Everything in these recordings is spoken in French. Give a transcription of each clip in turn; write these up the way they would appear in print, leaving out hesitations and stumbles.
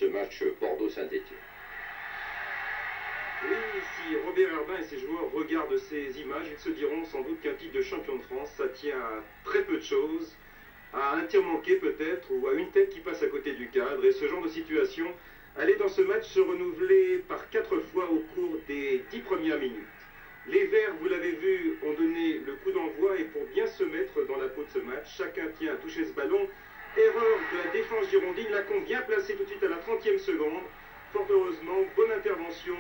ce match Bordeaux-Saint-Étienne. Oui, si Robert Herbin et ses joueurs regardent ces images, ils se diront sans doute qu'un titre de champion de France, ça tient à très peu de choses, à un tir manqué peut-être, ou à une tête qui passe à côté du cadre. Et ce genre de situation allait dans ce match se renouveler par 4 fois au cours des 10 premières minutes. Les Verts, vous l'avez vu, ont donné le coup d'envoi et pour bien se mettre dans la peau de ce match, chacun tient à toucher ce ballon. Erreur de la défense girondine, Lacombe bien placé tout de suite à la 30e seconde. Fort heureusement, bonne intervention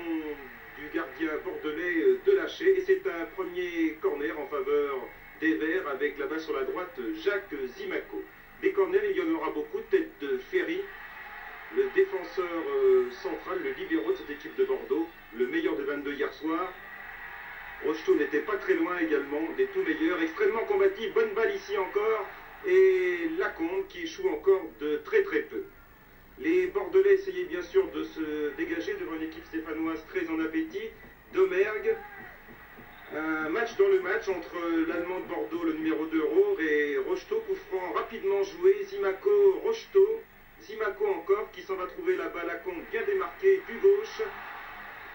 du gardien bordelais de lâcher. Et c'est un premier corner en faveur des Verts avec là-bas sur la droite Jacques Zimaco. Des corners, il y en aura beaucoup, tête de Ferry, le défenseur central, le libéro de cette équipe de Bordeaux, le meilleur des 22 hier soir. Rocheteau n'était pas très loin également, des tout meilleurs, extrêmement combatif, bonne balle ici encore, et Lacombe qui échoue encore de très peu. Les Bordelais essayaient bien sûr de se dégager devant une équipe stéphanoise très en appétit. Domergue, un match dans le match entre l'Allemand de Bordeaux, le numéro 2 Rohr, et Rocheteau, coup franc rapidement joué, Zimaco, Rocheteau, Zimaco encore qui s'en va trouver la balle, Lacombe bien démarqué du gauche.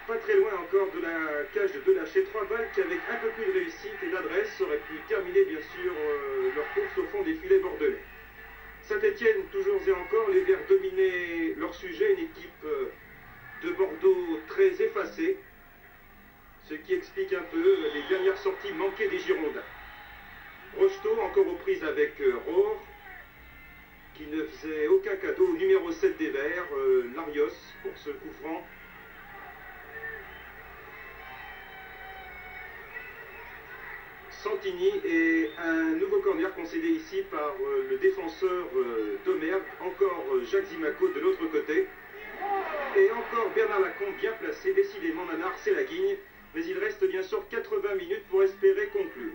Pas très loin encore de la cage de Delachais, 3 balles qui avec un peu plus de réussite et d'adresse auraient pu terminer bien sûr leur course au fond des filets bordelais. Saint-Étienne, toujours et encore, les Verts dominaient leur sujet, une équipe de Bordeaux très effacée, ce qui explique un peu les dernières sorties manquées des Girondins. Rocheteau encore aux prises avec Rohr, qui ne faisait aucun cadeau au numéro 7 des Verts, Larios, pour ce coup franc. Santini et un nouveau corner concédé ici par le défenseur Domergue, encore Jacques Zimaco de l'autre côté. Et encore Bernard Lacombe bien placé, décidément Nanar c'est la guigne, mais il reste bien sûr 80 minutes pour espérer conclure.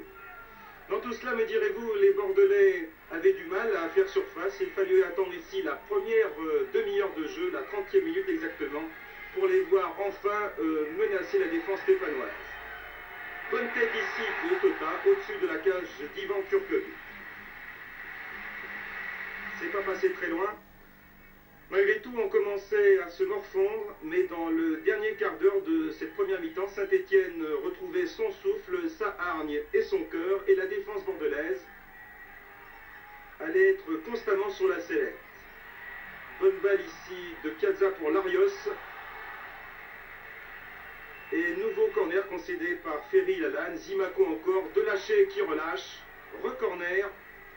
Dans tout cela, me direz-vous, les Bordelais avaient du mal à faire surface, il fallut attendre ici la première demi-heure de jeu, la 30e minute exactement, pour les voir enfin menacer la défense stéphanoise. Bonne tête ici de Tota, au-dessus de la cage d'Ivan Kurkovic. C'est pas passé très loin. Malgré tout, on commençait à se morfondre, mais dans le dernier quart d'heure de cette première mi-temps, Saint-Étienne retrouvait son souffle, sa hargne et son cœur, et la défense bordelaise allait être constamment sur la sellette. Bonne balle ici de Piazza pour Larios. Et nouveau corner concédé par Ferry Lalanne, Zimaco encore, Delachais qui relâche, recorner,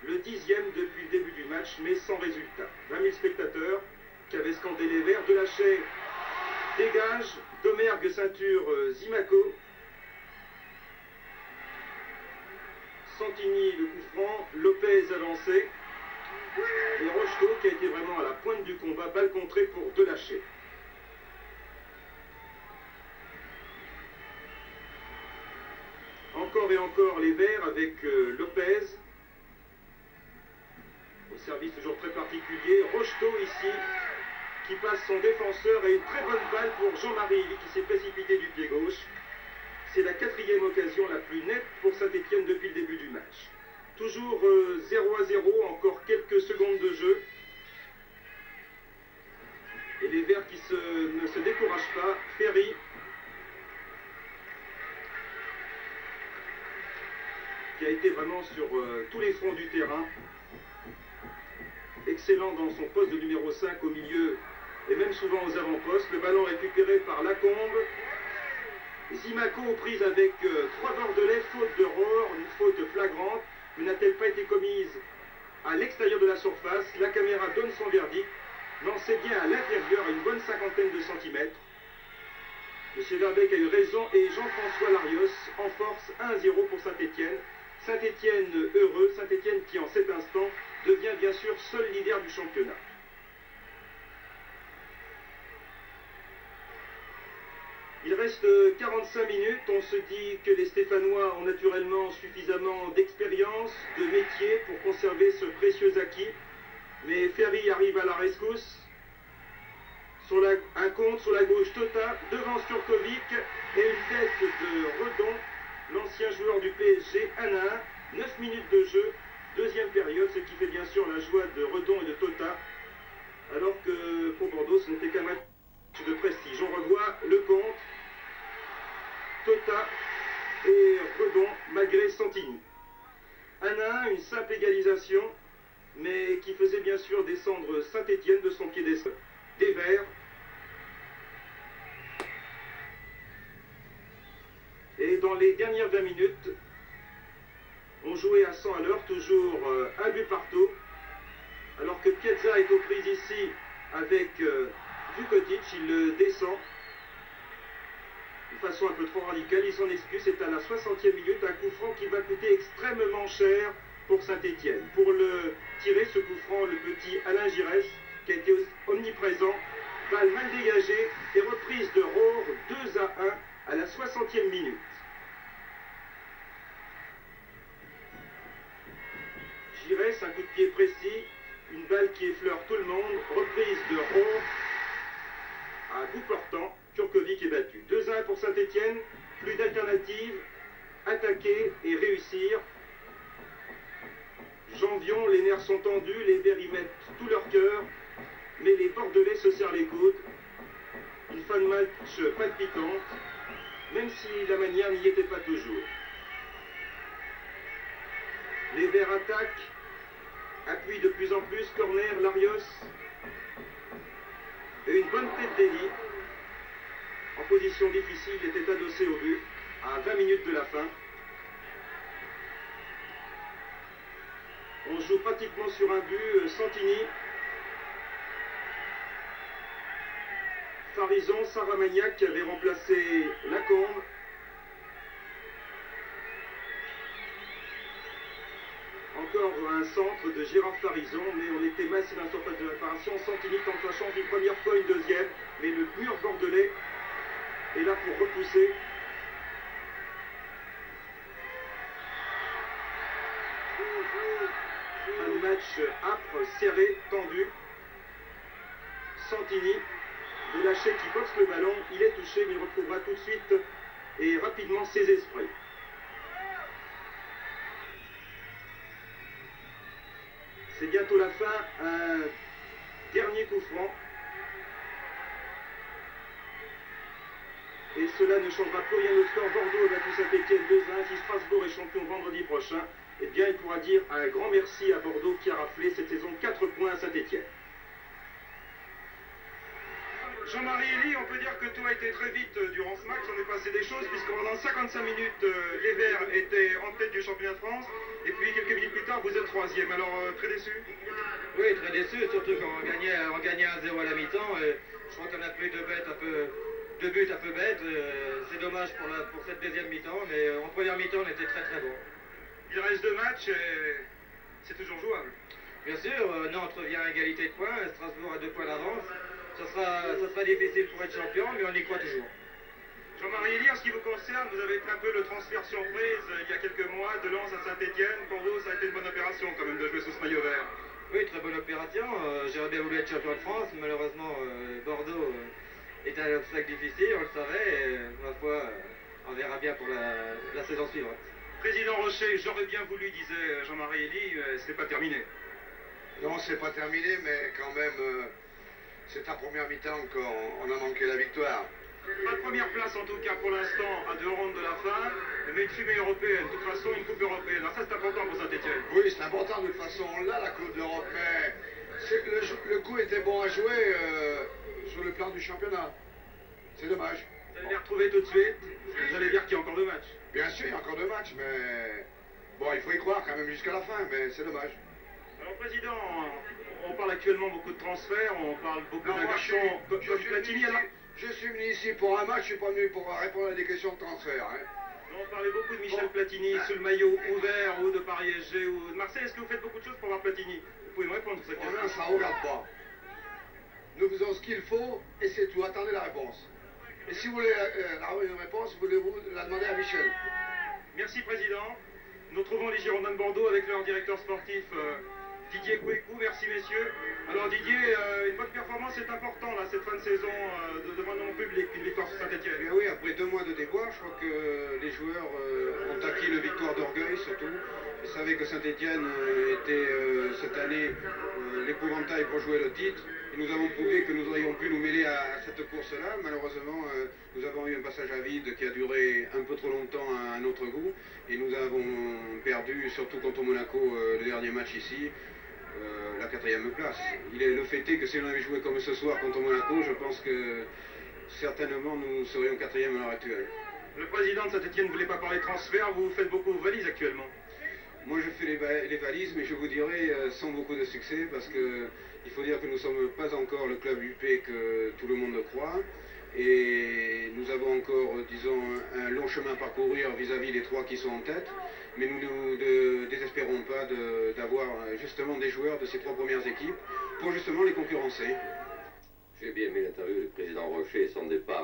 le 10e depuis le début du match, mais sans résultat. 20 000 spectateurs qui avaient scandé les Verts, Delachais dégage, Domergue ceinture Zimaco, Santini le coup franc, Lopez avancé, et Rocheteau qui a été vraiment à la pointe du combat, balle contrée pour Delachais. Encore et encore les Verts avec Lopez, au service toujours très particulier. Rocheteau ici, qui passe son défenseur et une très bonne balle pour Jean-Marie qui s'est précipité du pied gauche. C'est la 4e occasion la plus nette pour Saint-Étienne depuis le début du match. Toujours 0-0, encore quelques secondes de jeu. Et les Verts qui ne se découragent pas. Ferry, qui a été vraiment sur tous les fronts du terrain. Excellent dans son poste de numéro 5 au milieu et même souvent aux avant-postes. Le ballon récupéré par Lacombe. Zimaco aux prises avec 3 Bordelais, faute de Rohr, une faute flagrante. Mais n'a-t-elle pas été commise à l'extérieur de la surface? La caméra donne son verdict. Non, c'est bien à l'intérieur, à une bonne cinquantaine de centimètres. M. Verbeek a eu raison et Jean-François Larios en force 1-0 pour Saint-Étienne. Saint-Étienne heureux, Saint-Étienne qui en cet instant devient bien sûr seul leader du championnat. Il reste 45 minutes, on se dit que les Stéphanois ont naturellement suffisamment d'expérience, de métier pour conserver ce précieux acquis. Mais Ferry arrive à la rescousse. Un contre sur la gauche, Tota, devant Sturkovic et une tête de Redon, l'ancien joueur du PSG, 1-1, 9 minutes de jeu, deuxième période, ce qui fait bien sûr la joie de Redon et de Tota, alors que pour Bordeaux, ce n'était qu'un match de prestige. On revoit le compte, Tota et Redon malgré Santini. 1-1, une simple égalisation, mais qui faisait bien sûr descendre Saint-Étienne de son piédestal. Des Verts. Et dans les dernières 20 minutes, on jouait à 100 à l'heure, toujours un but partout, alors que Piazza est aux prises ici avec Vukotic, il le descend de façon un peu trop radicale, il s'en excuse, c'est à la 60e minute, un coup franc qui va coûter extrêmement cher pour Saint-Étienne. Pour le tirer, ce coup franc, le petit Alain Giresse, qui a été omniprésent, balle mal dégagée et reprise de Rohr, 2-1 à la 60e minute. Giresse, un coup de pied précis, une balle qui effleure tout le monde, reprise de Rohr, à bout portant, Turkovic est battu. 2-1 pour Saint-Étienne, plus d'alternative, attaquer et réussir. Jean Vion, les nerfs sont tendus, les Verts y mettent tout leur cœur, mais les Bordelais se serrent les coudes. Une fin de match palpitante, même si la manière n'y était pas toujours. Les Verts attaquent, appuient de plus en plus, corner, Larios, et une bonne tête d'Elie. En position difficile, était adossé au but, à 20 minutes de la fin. On joue pratiquement sur un but, Santini, Farison, Saramagnac qui avait remplacé Lacombe. Encore un centre de Gérard Farison, mais on était massé dans la surface de réparation. Santini tente sa chance d'une première fois, une deuxième, mais le mur bordelais est là pour repousser. Un match âpre, serré, tendu. Santini, de lâcher qui boxe le ballon, il est touché, mais il retrouvera tout de suite et rapidement ses esprits. C'est bientôt la fin, un dernier coup franc. Et cela ne changera plus rien au score. Bordeaux a battu Saint-Étienne 2-1. Si Strasbourg est champion vendredi prochain, eh bien il pourra dire un grand merci à Bordeaux qui a raflé cette saison 4 points à Saint-Étienne. Jean-Marie Elie, on peut dire que tout a été très vite durant ce match. On est passé des choses puisque pendant 55 minutes, les Verts étaient en tête du championnat de France. Et puis quelques minutes plus tard, vous êtes troisième. Alors très déçu? Oui, très déçu, surtout quand on gagnait 1-0 à la mi-temps. Je crois qu'on a pris deux buts un peu bêtes. C'est dommage pour cette deuxième mi-temps, mais en première mi-temps, on était très très bon. Il reste 2 matchs et c'est toujours jouable. Bien sûr, Nantes revient à égalité de points, Strasbourg a 2 points d'avance. Ça sera difficile pour être champion, mais on y croit toujours. Jean-Marie Elie, en ce qui vous concerne, vous avez été un peu le transfert surprise il y a quelques mois de Lens à Saint-Étienne. Pour vous, ça a été une bonne opération quand même de jouer sous ce maillot vert. Oui, très bonne opération. J'aurais bien voulu être champion de France. Malheureusement, Bordeaux est un obstacle difficile, on le savait. Et, ma foi, on verra bien pour la saison suivante. Président Rocher, j'aurais bien voulu, disait Jean-Marie Elie, c'était pas terminé. Non, c'est pas terminé, mais quand même, c'est ta première mi-temps qu'on a manqué la victoire. Pas de première place en tout cas pour l'instant à 2 rondes de la fin, mais une fumée européenne, de toute façon une coupe européenne. Alors ça c'est important pour Saint-Étienne. Oui, c'est important, de toute façon on l'a la Coupe d'Europe, mais le coup était bon à jouer sur le plan du championnat. C'est dommage. Vous allez les retrouver tout de suite, vous allez dire qu'il y a encore 2 matchs. Bien sûr, il y a encore 2 matchs, mais bon, il faut y croire quand même jusqu'à la fin, mais c'est dommage. Alors Président, on parle actuellement beaucoup de transferts, on parle beaucoup Non, d'un moi, garçon comme Platini. Alors, je suis venu ici pour un match, je suis pas venu pour répondre à des questions de transfert. Hein. on parlait beaucoup de Michel Bon. Platini sous le maillot ouvert ou de Paris SG ou de Marseille. Est-ce que vous faites beaucoup de choses pour voir Platini? Vous pouvez me répondre sur cette Oh question. non, ça regarde pas. Nous faisons ce qu'il faut et c'est tout. Attendez la réponse. Et si vous voulez la réponse, voulez-vous la demander à Michel? Merci Président. Nous retrouvons les Girondins de Bordeaux avec leur directeur sportif Didier Kouékou, merci messieurs. Alors Didier, une bonne performance est important là, cette fin de saison devant mon public, une victoire sur Saint-Etienne. Eh bien oui, après 2 mois de déboire, je crois que les joueurs ont acquis une victoire d'orgueil surtout. Ils savaient que Saint-Etienne était cette année l'épouvantail pour jouer le titre. Et nous avons prouvé que nous aurions pu nous mêler à cette course-là. Malheureusement, nous avons eu un passage à vide qui a duré un peu trop longtemps à notre goût. Et nous avons perdu, surtout contre Monaco, le dernier match ici. La 4e place. Le fait est que si on avait joué comme ce soir contre Monaco, je pense que certainement nous serions 4e à l'heure actuelle. Le président de Saint-Etienne ne voulait pas parler transfert, vous faites beaucoup de valises actuellement. Moi je fais les valises, mais je vous dirais sans beaucoup de succès, parce que il faut dire que nous ne sommes pas encore le club UP que tout le monde croit. Et nous avons encore, disons, un long chemin à parcourir vis-à-vis des 3 qui sont en tête. Mais nous ne désespérons pas d'avoir justement des joueurs de ces 3 premières équipes pour justement les concurrencer. J'ai bien aimé l'interview du président Rocher et son départ.